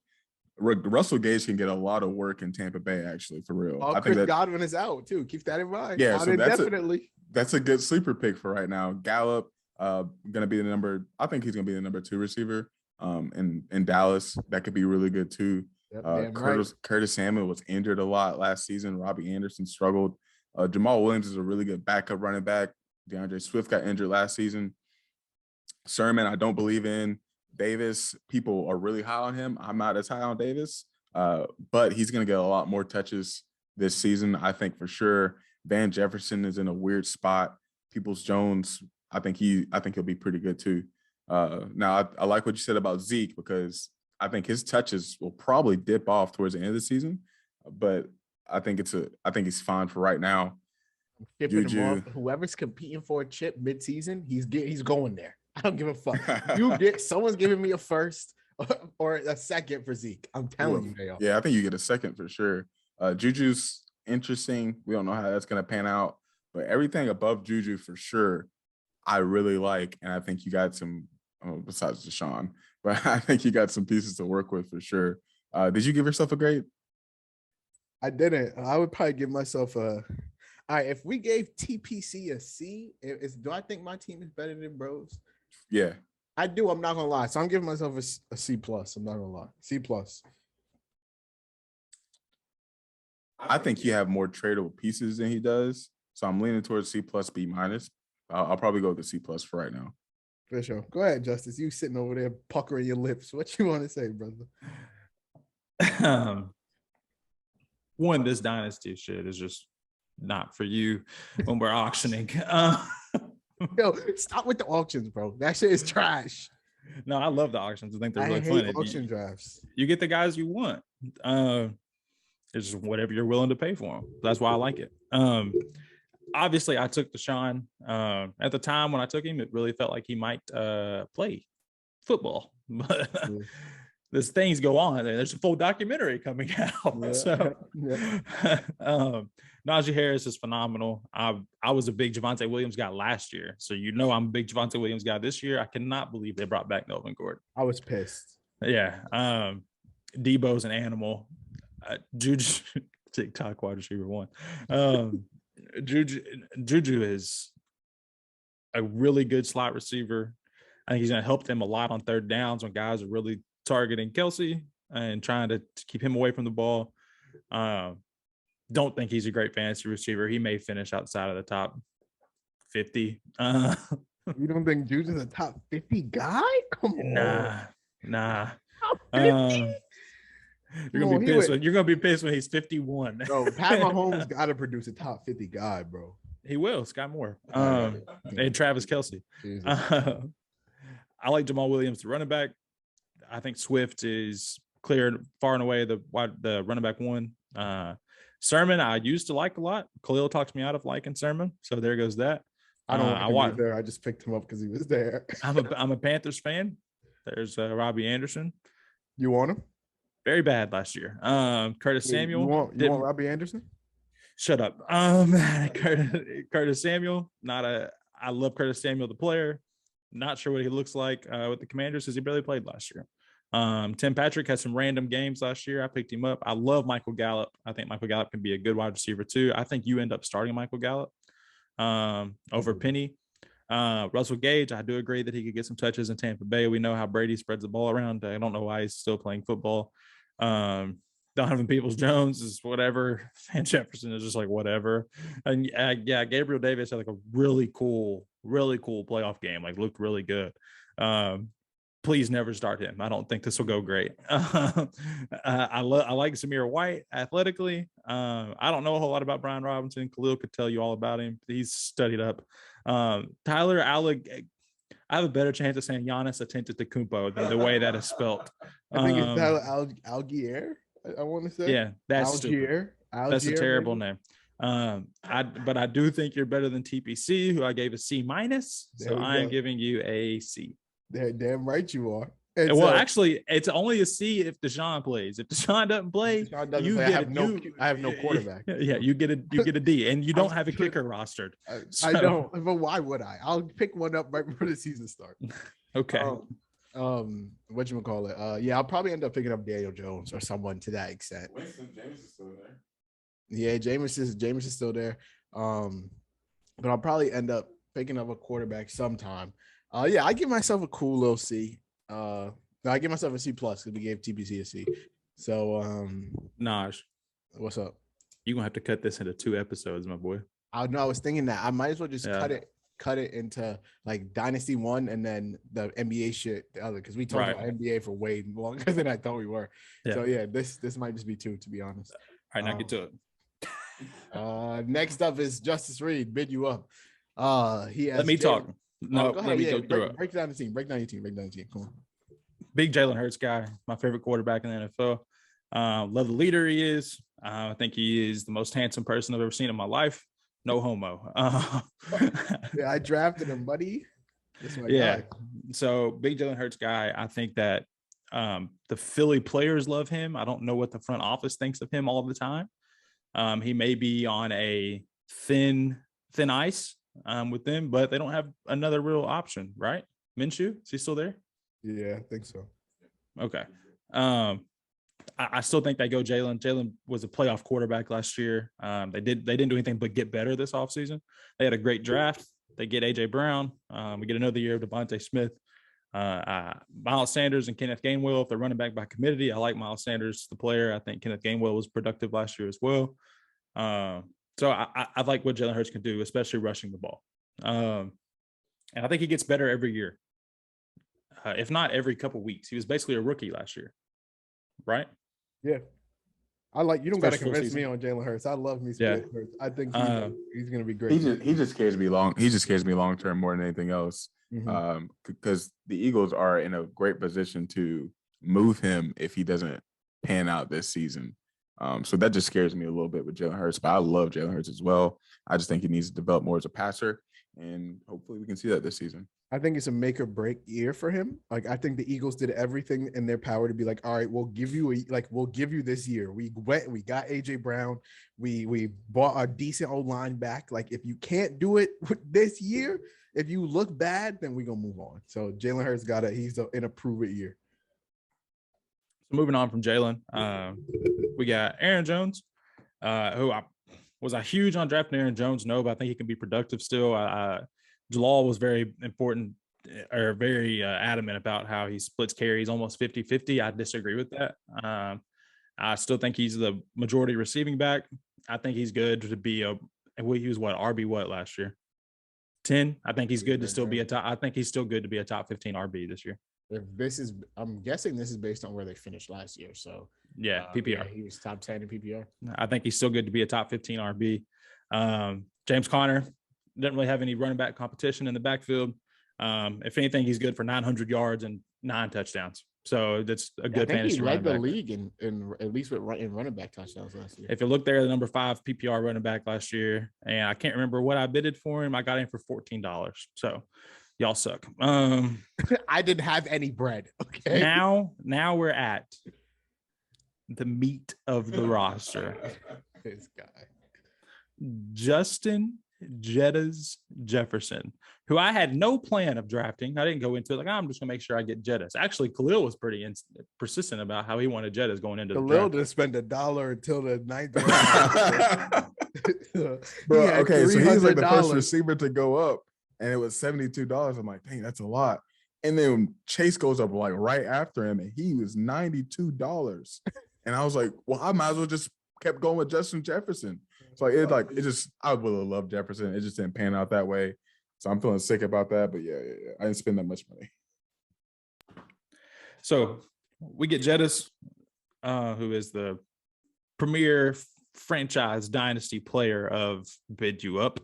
Russell Gage can get a lot of work in Tampa Bay. Actually, for real. I Chris think Godwin is out too. Keep that in mind. Yeah, so that's a good sleeper pick for right now. Gallup, gonna be I think he's gonna be the number 2 receiver. In Dallas, that could be really good too. Yep, Curtis Samuel was injured a lot last season. Robbie Anderson struggled. Jamal Williams is a really good backup running back. DeAndre Swift got injured last season. Sermon, I don't believe in. Davis, people are really high on him. I'm not as high on Davis, but he's going to get a lot more touches this season, I think for sure. Van Jefferson is in a weird spot. Peoples-Jones, I think he'll be pretty good too. Now, I like what you said about Zeke because I think his touches will probably dip off towards the end of the season, but I think he's fine for right now. Whoever's competing for a chip mid-season, he's going there. I don't give a fuck. Someone's giving me a first or a second for Zeke. I'm telling you, they are. Yeah, I think you get a second for sure. Juju's interesting. We don't know how that's going to pan out, but everything above Juju for sure, I really like, and I think you got some besides Deshaun, but I think you got some pieces to work with for sure. Did you give yourself a grade? I didn't. I would probably give myself a. All right, if we gave TPC a C, do I think my team is better than Bros? Yeah. I do. I'm not gonna lie. So I'm giving myself a C plus. I'm not gonna lie. C plus. I think you have more tradable pieces than he does. So I'm leaning towards C plus, B minus. I'll probably go with the C plus for right now. For sure. Go ahead, Justice. You sitting over there puckering your lips. What you want to say, brother? One, this dynasty shit is just not for you when we're auctioning. Yo, stop with the auctions, bro. That shit is trash. No, I love the auctions. I think they're really hate fun. auction drafts. You get the guys you want. It's just whatever you're willing to pay for them. That's why I like it. Obviously, I took Deshaun. At the time when I took him, it really felt like he might play football. But there's things go on. There's a full documentary coming out. Yeah. So, Yeah. Najee Harris is phenomenal. I was a big Javonte Williams guy last year. So, I'm a big Javonte Williams guy this year. I cannot believe they brought back Melvin Gordon. I was pissed. Yeah. Debo's an animal. Juju, TikTok wide receiver one. Juju is a really good slot receiver. I think he's going to help them a lot on third downs when guys are really targeting Kelsey and trying to keep him away from the ball. Don't think he's a great fantasy receiver. He may finish outside of the top 50. You don't think Juju's a top 50 guy? Come on. Nah. Top 50? You're gonna be pissed. You're gonna be pissed when he's 51. Bro, Pat Mahomes got to produce a top 50 guy, bro. He will. Scott Moore, and Travis Kelsey. I like Jamal Williams, the running back. I think Swift is cleared far and away the running back one. Sermon, I used to like a lot. Khalil talks me out of liking Sermon, so there goes that. I don't like him either. I just picked him up because he was there. I'm a Panthers fan. There's Robbie Anderson. You want him? Very bad last year. Curtis Samuel. You want Robbie Anderson? Shut up. Curtis Samuel. I love Curtis Samuel, the player. Not sure what he looks like with the Commanders because he barely played last year. Tim Patrick had some random games last year. I picked him up. I love Michael Gallup. I think Michael Gallup can be a good wide receiver too. I think you end up starting Michael Gallup over Penny. Russell Gage, I do agree that he could get some touches in Tampa Bay. We know how Brady spreads the ball around. I don't know why he's still playing football. Donovan Peoples-Jones is whatever. Van Jefferson is just like whatever. And Gabriel Davis had like a really cool playoff game. Like looked really good. Please never start him. I don't think this will go great. I like Zamir White athletically. I don't know a whole lot about Brian Robinson. Khalil could tell you all about him. He's studied up. Tyler Alleg. I have a better chance of saying Giannis Antetokounmpo than the way that is spelt. I think it's Tyler Algier. I want to say. Yeah, that's Algier. Stupid. That's a terrible name. But I do think you're better than TPC, who I gave a C minus. So I am giving you a C. Damn right you are. Actually, it's only a C if Deshaun plays. If Deshaun doesn't play, I have no quarterback. Yeah, you get a D, and you don't have a kicker rostered. So. I don't, but why would I? I'll pick one up right before the season starts. Okay. Whatchamacallit? Yeah, I'll probably end up picking up Daniel Jones or someone to that extent. James is still there. Yeah, James is still there. But I'll probably end up picking up a quarterback sometime. Yeah, I give myself a cool little C. No, I give myself a C plus because we gave TPC a C. So Naj, what's up? You're gonna have to cut this into 2 episodes, my boy. I was thinking that I might as well just cut it into like Dynasty 1 and then the NBA shit the other, because we talked about NBA for way longer than I thought we were. Yeah. So yeah, this might just be 2, to be honest. All right, now get to it. Next up is Justice Reed. Bid you up. He has let me talk. No, let me go through it. Break down the team. Break down your team. Come on. Big Jalen Hurts guy, my favorite quarterback in the NFL. Love the leader he is. I think he is the most handsome person I've ever seen in my life. No homo. Yeah, I drafted him, buddy. Guy. So big Jalen Hurts guy. I think that the Philly players love him. I don't know what the front office thinks of him all the time. He may be on a thin ice with them, but they don't have another real option, right? Minshew, is he still there? Yeah, I think so. Okay. I still think they go Jalen. Jalen was a playoff quarterback last year. They didn't do anything but get better this offseason. They had a great draft. They get AJ Brown. We get another year of Devontae Smith. Miles Sanders and Kenneth Gainwell, if they're running back by committee. I like Miles Sanders, the player. I think Kenneth Gainwell was productive last year as well. So I like what Jalen Hurts can do, especially rushing the ball. And I think he gets better every year, if not every couple weeks. He was basically a rookie last year, right? Yeah. You don't got to Especially full convince me season. on Jalen Hurts. I love me some Yeah. Jalen Hurts. I think he's going to be great. He just scares me long term more than anything else. Because the Eagles are in a great position to move him if he doesn't pan out this season. So that just scares me a little bit with Jalen Hurts, but I love Jalen Hurts as well. I just think he needs to develop more as a passer, and hopefully we can see that this season. I think it's a make or break year for him. Like, I think the Eagles did everything in their power to be like, all right, we'll give you this year. We got AJ Brown. We bought a decent old line back. Like, if you can't do it this year, if you look bad, then we're gonna move on. So Jalen Hurts he's in a prove it year. So moving on from Jalen, we got Aaron Jones, who I was I huge on drafting Aaron Jones? No, but I think he can be productive still. Jalal was very important or very adamant about how he splits carries almost 50-50. I disagree with that. I still think he's the majority receiving back. I think he's good to be he was RB last year? 10. I think he's good to still be I think he's still good to be a top 15 RB this year. I'm guessing this is based on where they finished last year. So yeah, PPR. Yeah, he was top 10 in PPR. I think he's still good to be a top 15 RB. James Conner didn't really have any running back competition in the backfield. If anything, he's good for 900 yards and 9 touchdowns. So that's a good fantasy. He led the league in at least in running back touchdowns last year. If you look there, the number 5 PPR running back last year, and I can't remember what I bidded for him. I got him for $14. So y'all suck. I didn't have any bread. Okay. Now we're at the meat of the roster. This guy, Justin Jettas Jefferson, who I had no plan of drafting. I didn't go into it like, I'm just gonna make sure I get Jettas. Actually, Khalil was pretty persistent about how he wanted Jettas going into Khalil the draft. didn't spend $1 until the 9th round. Bro, okay, so he's like the first receiver to go up, and it was $72. I'm like, dang, that's a lot. And then Chase goes up like right after him, and he was $92. And I was like, well, I might as well just kept going with Justin Jefferson. So I would have loved Jefferson. It just didn't pan out that way. So I'm feeling sick about that. But yeah. I didn't spend that much money. So we get Jettas, who is the premier franchise dynasty player of Bid You Up.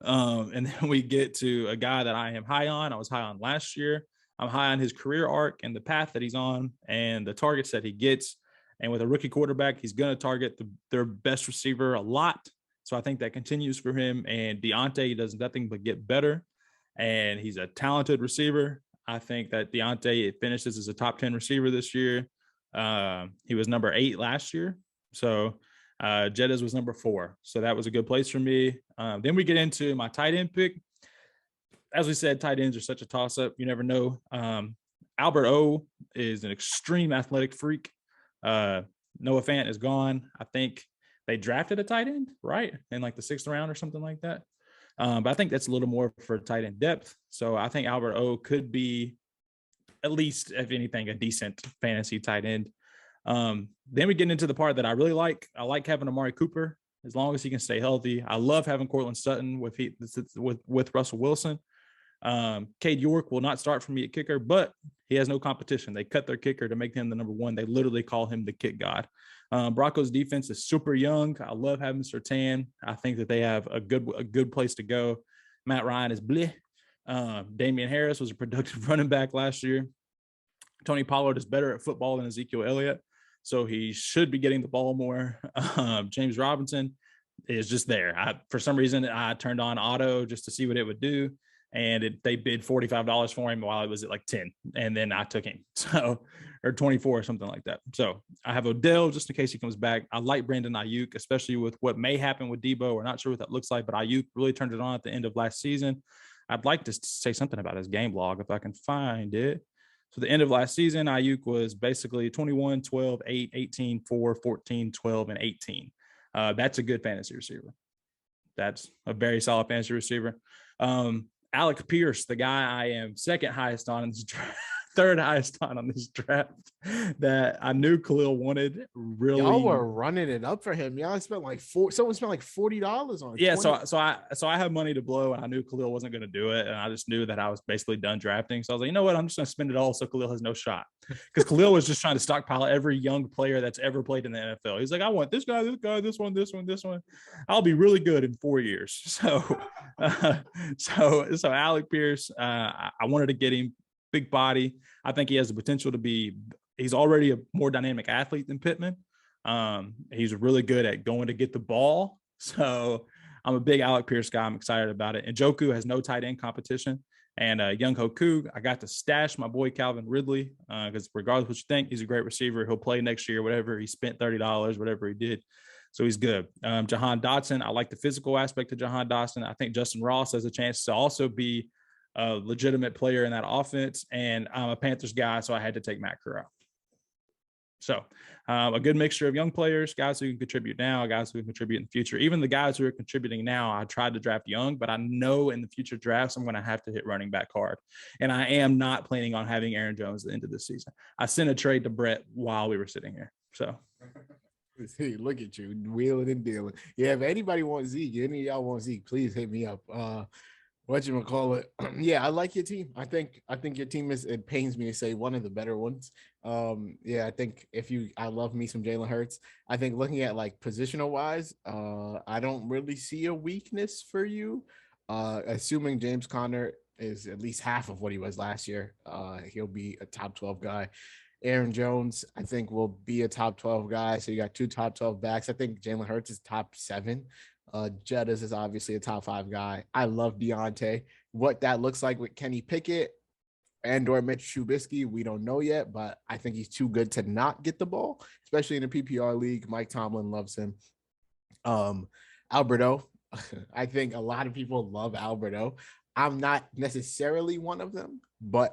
And then we get to a guy that I am high on. I was high on last year. I'm high on his career arc and the path that he's on and the targets that he gets. And with a rookie quarterback, he's going to target their best receiver a lot. So I think that continues for him. And Deontay does nothing but get better. And he's a talented receiver. I think that Deontay finishes as a top 10 receiver this year. He was number 8 last year. So Jettas was number 4. So that was a good place for me. Then we get into my tight end pick. As we said, tight ends are such a toss-up. You never know. Albert O is an extreme athletic freak. Noah Fant is gone. I think they drafted a tight end, right? In like the 6th round or something like that. But I think that's a little more for tight end depth. So I think Albert O could be at least, if anything, a decent fantasy tight end. Then we get into the part that I really like. I like having Amari Cooper as long as he can stay healthy. I love having Cortland Sutton with Russell Wilson. Cade York will not start for me at kicker, but he has no competition. They cut their kicker to make him the number 1. They literally call him the kick god. Broncos defense is super young. I love having Surtain. I think that they have a good place to go. Matt Ryan is bleh. Damian Harris was a productive running back last year. Tony Pollard is better at football than Ezekiel Elliott, so he should be getting the ball more. James Robinson is just there. For some reason, I turned on auto just to see what it would do. And they bid $45 for him while it was at like 10. And then I took him. So, or 24 or something like that. So I have Odell just in case he comes back. I like Brandon Ayuk, especially with what may happen with Debo. We're not sure what that looks like, but Ayuk really turned it on at the end of last season. I'd like to say something about his game log if I can find it. So the end of last season, Ayuk was basically 21, 12, 8, 18, 4, 14, 12, and 18. That's a good fantasy receiver. That's a very solid fantasy receiver. Alec Pierce, the guy I am second highest on in this draft, third highest on this draft, that I knew Khalil wanted. Really, y'all were running it up for him. Y'all spent like someone spent like $40 on it. Yeah, so I have money to blow, and I knew Khalil wasn't going to do it, and I just knew that I was basically done drafting. So I was like, you know what, I'm just going to spend it all so Khalil has no shot, because Khalil was just trying to stockpile every young player that's ever played in the NFL. He's like, I want this guy, this one. I'll be really good in 4 years. So Alec Pierce, I wanted to get him. Big body. I think he has the potential to be. He's already a more dynamic athlete than Pittman. He's really good at going to get the ball. So I'm a big Alec Pierce guy. I'm excited about it. And Njoku has no tight end competition. And Young Hoku, I got to stash my boy Calvin Ridley, because regardless of what you think, he's a great receiver. He'll play next year, whatever he spent $30, whatever he did. So he's good. Jahan Dotson, I like the physical aspect of Jahan Dotson. I think Justin Ross has a chance to also be a legitimate player in that offense. And I'm a Panthers guy, so I had to take Matt Corral. So a good mixture of young players, guys who can contribute now, guys who can contribute in the future. Even the guys who are contributing now, I tried to draft young, but I know in the future drafts, I'm going to have to hit running back hard. And I am not planning on having Aaron Jones at the end of the season. I sent a trade to Brett while we were sitting here. So see, look at you wheeling and dealing. Yeah, if anybody wants Zeke, any of y'all want Zeke, please hit me up. Whatchamacallit? Yeah, I like your team. I think your team is, it pains me to say, one of the better ones. Yeah, I think I love me some Jalen Hurts. I think looking at like positional wise, I don't really see a weakness for you. Assuming James Conner is at least half of what he was last year, he'll be a top 12 guy. Aaron Jones, I think, will be a top 12 guy. So you got 2 top 12 backs. I think Jalen Hurts is top 7. Jettas is obviously a top 5 guy. I love Deontay. What that looks like with Kenny Pickett and/or Mitch Trubisky, we don't know yet, but I think he's too good to not get the ball, especially in a PPR league. Mike Tomlin loves him. Alberto, I think a lot of people love Alberto. I'm not necessarily one of them,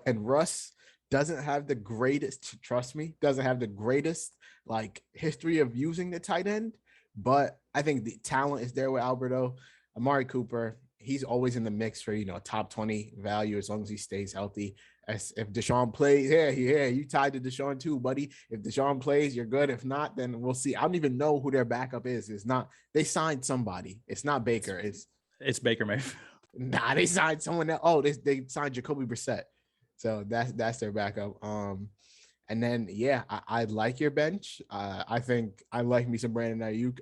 and Russ doesn't have the greatest, trust me, doesn't have the greatest like history of using the tight end. But I think the talent is there with Alberto. Amari Cooper, he's always in the mix for, top 20 value as long as he stays healthy. If Deshaun plays, you tied to Deshaun too, buddy. If Deshaun plays, you're good. If not, then we'll see. I don't even know who their backup is. It's not, they signed somebody. It's not Baker. It's Baker Mayfield. Nah, they signed someone else. Oh, they signed Jacoby Brissett. So that's their backup. And then, yeah, I like your bench. I think I like me some Brandon Ayuk.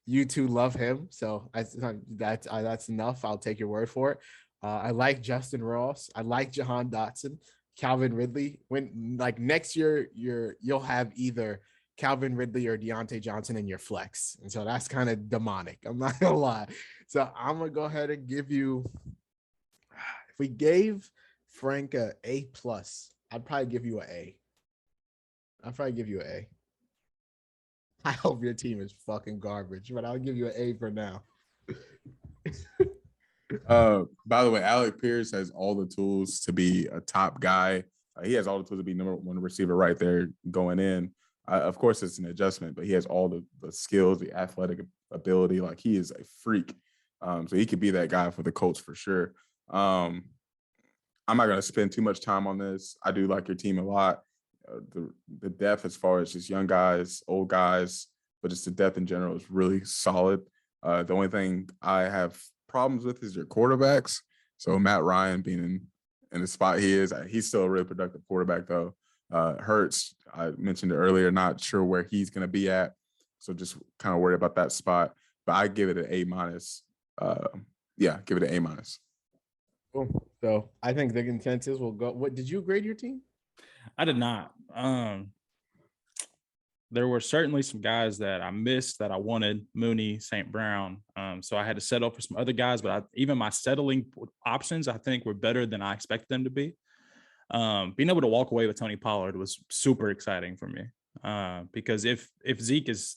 You two love him, so that's enough. I'll take your word for it. I like Justin Ross. I like Jahan Dotson, Calvin Ridley. When like next year, you'll have either Calvin Ridley or Deontay Johnson in your flex, and so that's kind of demonic. I'm not gonna lie. So I'm gonna go ahead and give you. If we gave Frank a A+, I'd probably give you an A. I'd probably give you an A. I hope your team is fucking garbage, but I'll give you an A for now. By the way, Alec Pierce has all the tools to be a top guy. He has all the tools to be number 1 receiver right there going in. Of course, it's an adjustment, but he has all the skills, the athletic ability. Like, he is a freak. So he could be that guy for the Colts for sure. I'm not going to spend too much time on this. I do like your team a lot. The depth as far as just young guys, old guys, but just the depth in general is really solid. The only thing I have problems with is your quarterbacks. So Matt Ryan being in the spot he is, he's still a really productive quarterback though. Hurts, I mentioned it earlier, not sure where he's going to be at. So just kind of worried about that spot, but I give it an A-. Give it an A-. Cool. So I think the consensus will go. What did you grade your team? I did not. There were certainly some guys that I missed that I wanted, Mooney, St. Brown. So I had to settle for some other guys, but even my settling options, I think, were better than I expected them to be. Being able to walk away with Tony Pollard was super exciting for me, because if Zeke is,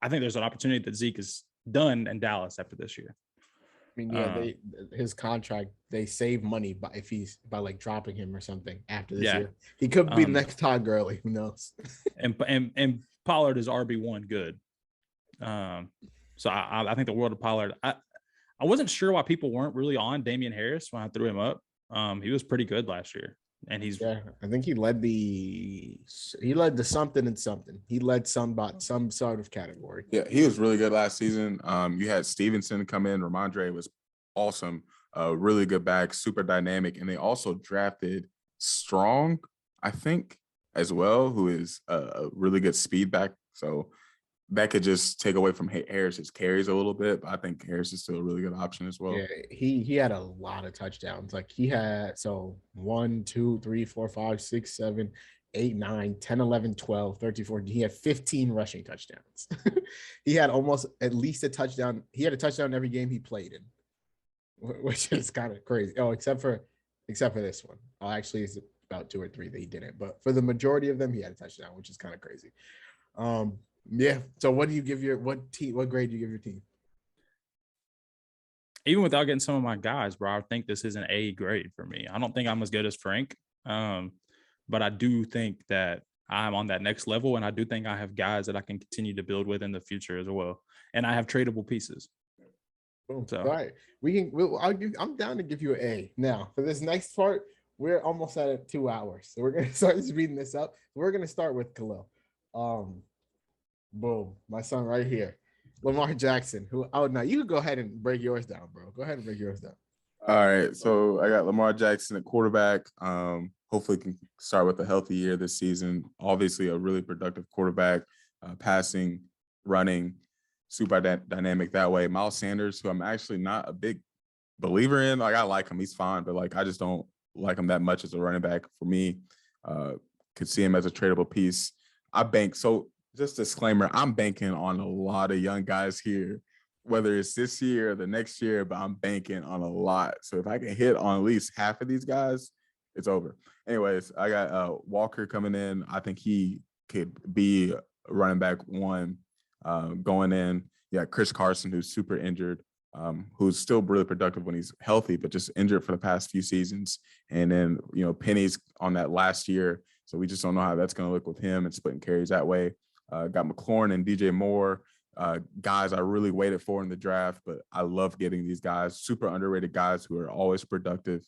I think there's an opportunity that Zeke is done in Dallas after this year. I mean, yeah, his contract, they save money by like dropping him or something after this year. He could be the next Todd Gurley. Who knows? and Pollard is RB1 good. So I think the world of Pollard. I wasn't sure why people weren't really on Damian Harris when I threw him up. He was pretty good last year, and I think he led the something and something. He led some sort of category. Yeah, he was really good last season. You had Stevenson come in. Ramondre was awesome. Really good back, super dynamic, and they also drafted Strong, I think, as well, who is a really good speed back. So that could just take away from Harris's carries a little bit, but I think Harris is still a really good option as well. Yeah, he had a lot of touchdowns. Like he had 1, 2, 3, 4, 5, 6, 7, 8, 9, 10, 11, 12, 13, 14. He had 15 rushing touchdowns. He had almost at least a touchdown. He had a touchdown every game he played in, which is kind of crazy. Oh, except for this one. Actually, it's about 2 or 3 that he didn't. But for the majority of them, he had a touchdown, which is kind of crazy. Yeah. So what do you give what grade do you give your team? Even without getting some of my guys, bro, I think this is an A grade for me. I don't think I'm as good as Frank. But I do think that I'm on that next level. And I do think I have guys that I can continue to build with in the future as well. And I have tradable pieces. Boom. So, all right. I'm down to give you an A. Now, for this next part, we're almost at 2 hours. So we're going to start speeding this up. We're going to start with Khalil. Boom, my son right here, Lamar Jackson. Now you can go ahead and break yours down, bro. Go ahead and break yours down. All right, so I got Lamar Jackson at quarterback. Hopefully can start with a healthy year this season. Obviously a really productive quarterback, passing, running, super dynamic that way. Miles Sanders, who I'm actually not a big believer in. Like I like him, he's fine, but like I just don't like him that much as a running back. For me, could see him as a tradable piece. Just disclaimer, I'm banking on a lot of young guys here, whether it's this year or the next year, but I'm banking on a lot. So if I can hit on at least half of these guys, it's over. Anyways, I got Walker coming in. I think he could be running back 1 going in. Yeah, Chris Carson, who's super injured, who's still really productive when he's healthy, but just injured for the past few seasons. And then, Penny's on that last year. So we just don't know how that's going to look with him and splitting carries that way. Got McLaurin and DJ Moore, guys I really waited for in the draft, but I love getting these guys, super underrated guys who are always productive.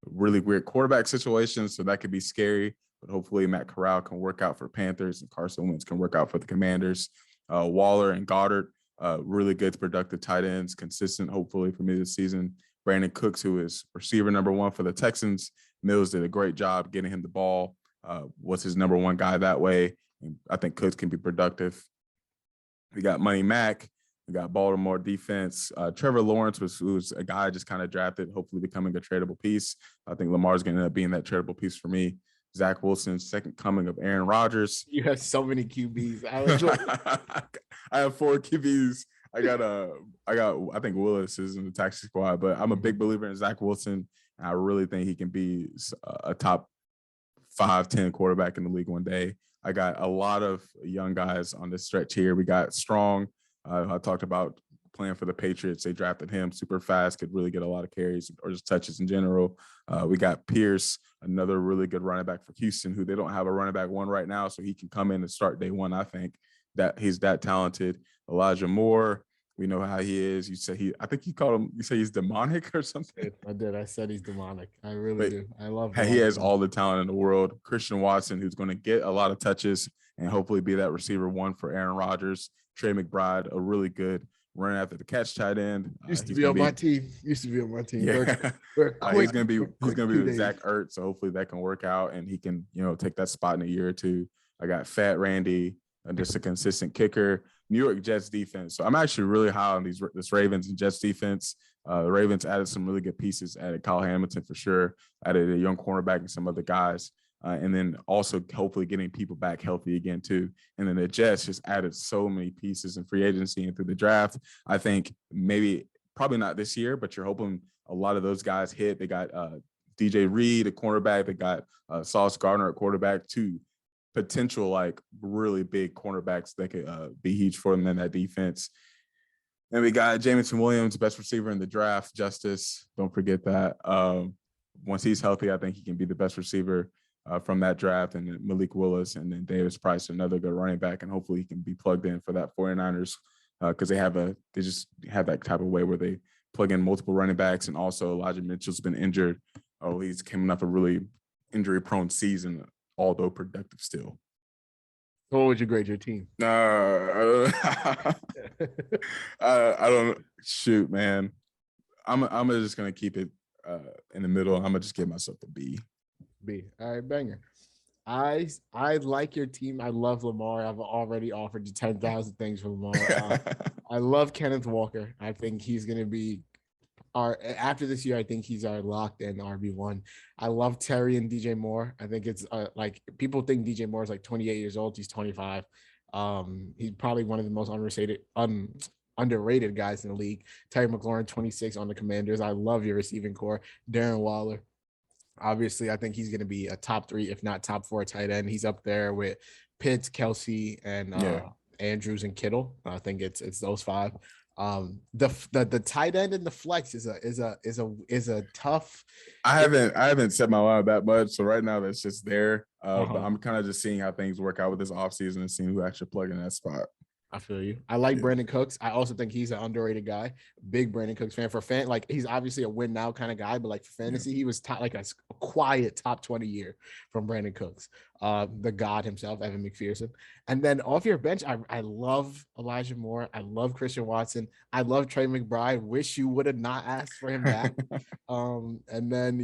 Really weird quarterback situations, so that could be scary, but hopefully Matt Corral can work out for Panthers and Carson Wentz can work out for the Commanders. Waller and Goddard, really good productive tight ends, consistent hopefully for me this season. Brandon Cooks, who is receiver number 1 for the Texans. Mills did a great job getting him the ball, was his number 1 guy that way. I think Cooks can be productive. We got Money Mac. We got Baltimore defense. Trevor Lawrence who's a guy I just kind of drafted, hopefully becoming a tradable piece. I think Lamar's going to end up being that tradable piece for me. Zach Wilson, second coming of Aaron Rodgers. You have so many QBs. I have 4 QBs. I think Willis is in the taxi squad, but I'm a big believer in Zach Wilson. And I really think he can be a top 5-10 quarterback in the league one day. I got a lot of young guys on this stretch here. We got Strong. I talked about playing for the Patriots. They drafted him super fast, could really get a lot of carries or just touches in general. We got Pierce, another really good running back for Houston, who they don't have a running back 1 right now, so he can come in and start day 1. I think that he's that talented. Elijah Moore, we know how he is. You said you say he's demonic or something. I did. I said he's demonic. I really do. I love him. He has all the talent in the world. Christian Watson, who's going to get a lot of touches and hopefully be that receiver 1 for Aaron Rodgers. Trey McBride, a really good run after the catch tight end. Used to be on my team. Yeah. He's going to be with Zach Ertz. So hopefully that can work out and he can, take that spot in a year or two. I got Fat Randy, just a consistent kicker. New York Jets defense. So I'm actually really high on this Ravens and Jets defense. The Ravens added some really good pieces. Added Kyle Hamilton for sure. Added a young cornerback and some other guys. And then also hopefully getting people back healthy again too. And then the Jets just added so many pieces in free agency and through the draft. I think probably not this year, but you're hoping a lot of those guys hit. They got DJ Reed, a cornerback. They got Sauce Gardner at quarterback too. Potential like really big cornerbacks that could be huge for them in that defense. And we got Jamison Williams, best receiver in the draft. Justice, don't forget that. Once he's healthy, I think he can be the best receiver from that draft. And then Malik Willis and then Davis Price, another good running back. And hopefully he can be plugged in for that 49ers because they just have that type of way where they plug in multiple running backs. And also Elijah Mitchell's been injured. Oh, he's coming off a really injury-prone season, although productive still. What would you grade your team? I don't shoot, man. I'm just gonna keep it in the middle. I'm gonna just give myself a B. B. All right, banger. I like your team. I love Lamar. I've already offered you 10,000 things for Lamar. I love Kenneth Walker. I think he's gonna be after this year. I think he's our locked in RB1. I love Terry and DJ Moore. I think it's like people think DJ Moore is like 28 years old. He's 25. He's probably one of the most underrated guys in the league. Terry McLaurin, 26 on the Commanders. I love your receiving core. Darren Waller. Obviously, I think he's going to be a top 3, if not top 4 tight end. He's up there with Pitts, Kelsey, and Andrews and Kittle. I think it's those 5. The tight end and the flex is a tough. I haven't set my line that much, so right now that's just there. But I'm kind of just seeing how things work out with this offseason and seeing who actually plug in that spot. I feel you. I like Brandon Cooks. I also think he's an underrated guy. Big Brandon Cooks fan. Like he's obviously a win now kind of guy, but like for fantasy, he was like a quiet top 20 year from Brandon Cooks. The god himself, Evan McPherson. And then off your bench, I love Elijah Moore. I love Christian Watson. I love Trey McBride. Wish you would have not asked for him back. And then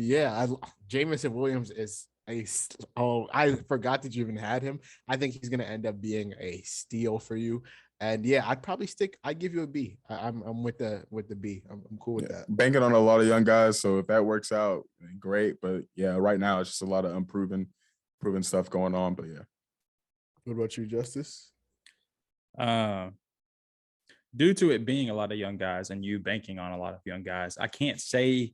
Jamison Williams is I forgot that you even had him. I think he's going to end up being a steal for you. And I'd give you a B. I'm with the B. I'm cool with that. Banking on a lot of young guys. So if that works out, great. But yeah, right now it's just a lot of proven stuff going on. But yeah. What about you, Justice? Due to it being a lot of young guys and you banking on a lot of young guys, I can't say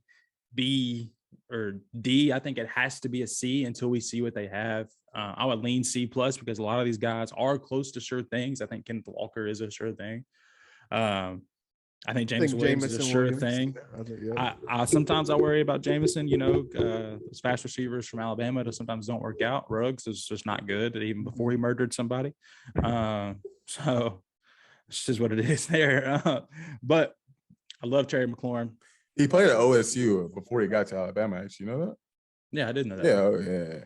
B or D. I think it has to be a C until we see what they have. I would lean C+ because a lot of these guys are close to sure things. I think Kenneth Walker is a sure thing. I think Jamison Williams is a sure thing. I sometimes I worry about Jamison. Those fast receivers from Alabama that sometimes don't work out. Ruggs is just not good even before he murdered somebody. So it's just what it is there. But I love Terry McLaurin. He played at OSU before he got to Alabama. Actually, you know that? Yeah, I didn't know that. Yeah.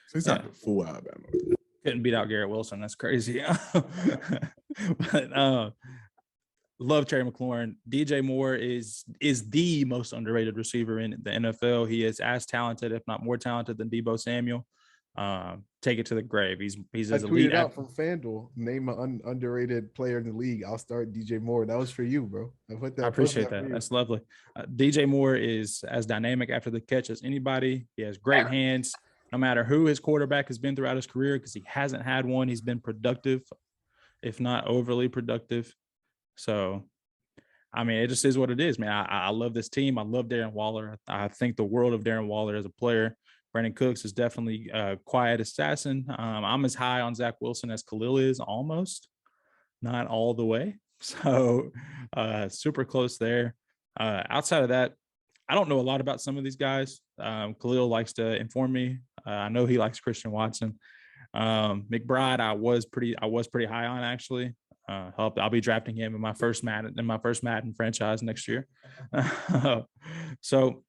So he's not full Alabama. Couldn't beat out Garrett Wilson. That's crazy. But love Terry McLaurin. DJ Moore is the most underrated receiver in the NFL. He is as talented, if not more talented, than Deebo Samuel. Take it to the grave. He's as elite. Out from FanDuel. Name an underrated player in the league. I'll start DJ Moore. That was for you, bro. I appreciate that. That's lovely. DJ Moore is as dynamic after the catch as anybody. He has great hands. No matter who his quarterback has been throughout his career, because he hasn't had one, he's been productive, if not overly productive. So, I mean, it just is what it is, man. I love this team. I love Darren Waller. I think the world of Darren Waller as a player. Brandon Cooks is definitely a quiet assassin. I'm as high on Zach Wilson as Khalil is, almost, not all the way. So super close there. Outside of that, I don't know a lot about some of these guys. Khalil likes to inform me. I know he likes Christian Watson. McBride, I was pretty high on actually. I'll be drafting him in my first Madden franchise next year. So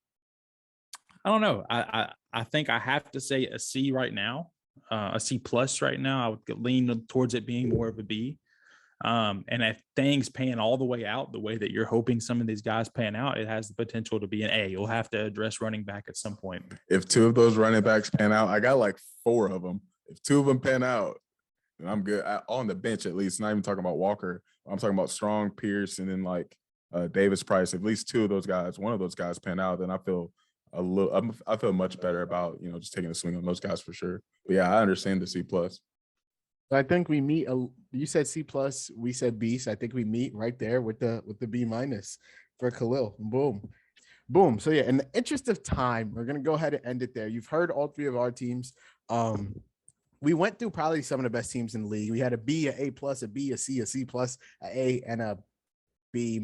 I don't know. I think I have to say a C right now, a C+ right now. I would lean towards it being more of a B. And if things pan all the way out the way that you're hoping some of these guys pan out, it has the potential to be an A. You'll have to address running back at some point. If 2 of those running backs pan out, I got like 4 of them. If 2 of them pan out, then I'm good. On the bench at least, not even talking about Walker. I'm talking about Strong, Pierce, and then like Davis Price. If at least 2 of those guys, one of those guys pan out, then I feel much better about, just taking a swing on those guys for sure. But yeah, I understand the C+. I think we meet. You said C+, we said B, so I think we meet right there with the B- for Khalil. Boom. So yeah, in the interest of time, we're gonna go ahead and end it there. You've heard all 3 of our teams. We went through probably some of the best teams in the league. We had a B, a A+, a B, a C, a C+, a A, and a B-.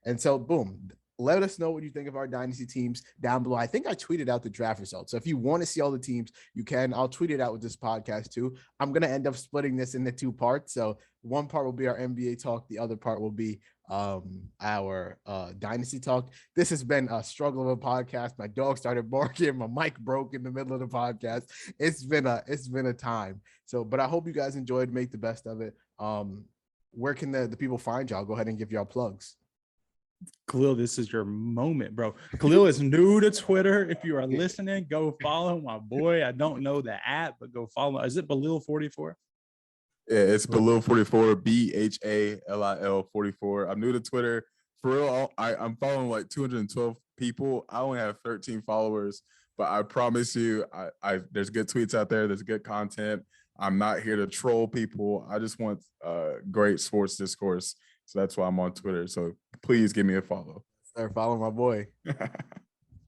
And so, boom. Let us know what you think of our dynasty teams down below. I think I tweeted out the draft results. So if you want to see all the teams, you can. I'll tweet it out with this podcast too. I'm going to end up splitting this into 2 parts. So one part will be our NBA talk. The other part will be our dynasty talk. This has been a struggle of a podcast. My dog started barking. My mic broke in the middle of the podcast. It's been a time. So, but I hope you guys enjoyed. Make the best of it. Where can the people find y'all? Go ahead and give y'all plugs. Khalil, this is your moment, bro. Khalil is new to Twitter. If you are listening, go follow my boy. I don't know the app, but go follow. Is it Khalil44? Yeah, it's Khalil44, BHALIL 44. I'm new to Twitter. For real, I'm following like 212 people. I only have 13 followers, but I promise you, there's good tweets out there. There's good content. I'm not here to troll people. I just want great sports discourse. So that's why I'm on Twitter. So please give me a follow. Start following my boy.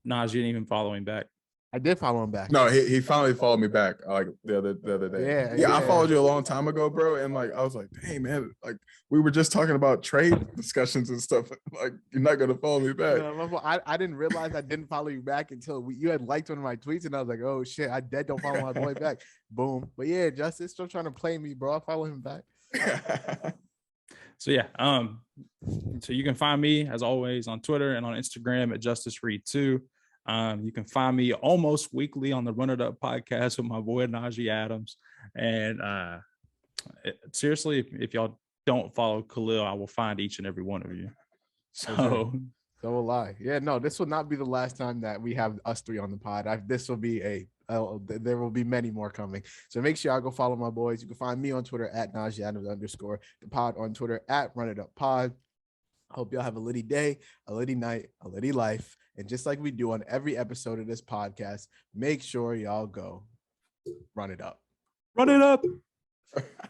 Najee didn't even follow him back. I did follow him back. No, he finally followed me back like the other day. Yeah, I followed you a long time ago, bro. And like I was like, dang man, like we were just talking about trade discussions and stuff. Like you're not gonna follow me back. I didn't realize I didn't follow you back until you had liked one of my tweets, and I was like, oh shit, I don't follow my boy back. Boom. But yeah, Justice still trying to play me, bro. I follow him back. So yeah, so you can find me as always on Twitter and on Instagram at JusticeReed2. You can find me almost weekly on the Run It Up podcast with my boy Najee Adams. And seriously, if y'all don't follow Khalil, I will find each and every one of you. So will I. Yeah, no, this will not be the last time that we have us 3 on the pod. This will be there will be many more coming. So make sure y'all go follow my boys. You can find me on Twitter at Najee Adams _, the pod on Twitter at Run It Up Pod. Hope y'all have a litty day, a litty night, a litty life. And just like we do on every episode of this podcast, make sure y'all go run it up. Run it up.